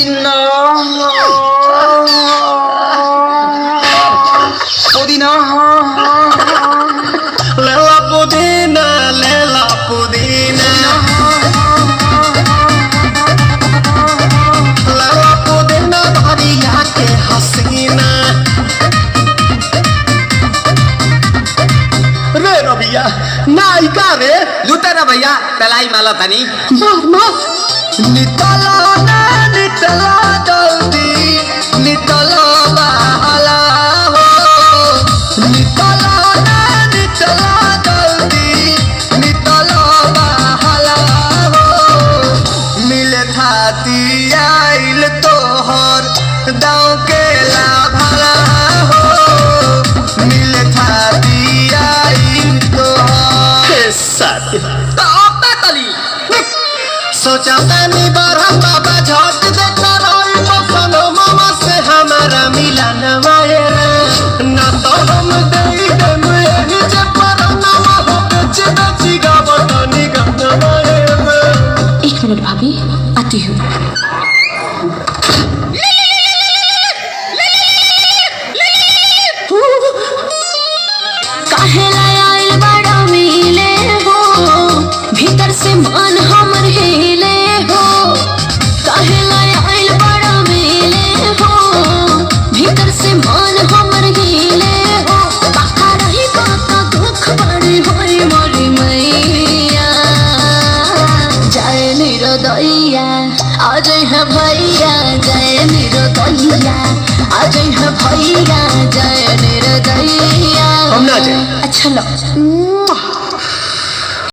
पुदीना पुदीना लेला पुदीना लेला पुदीना लेला पुदीना भरिया के हसीना रे रबिया नायिका रे लुटा ना भैया तलाई माला तनी मार मार नितला ना नितला जल्दी नितला बहला हो नितला ना नितला जल्दी नितला बहला हो मिले थाती आइल तोहर दाव के लाभला हो मिले थाती आइल तोहर साथी सोचा तनी बरहम बाबा झट देखा रही पसंद मामा से हमारा मिलन वायरा ना तो हम देई देम एही जे परनामा हो बेची बेची गावतनी गाना वायरा। 1 मिनट भाभी आती हूँ। काहेला आइल बड़ा मिले हो भीतर से मन हमर हिले हो काहेला आइल बड़ा मिले हो भीतर से मन हमर हिले हो बाका रही बाका दुख बड़ी होई मोरी मैया जय निरोदैया आज है भैया जय निरोदैया आज है भैया जय निरोदैया हम ना जाए। अच्छा लो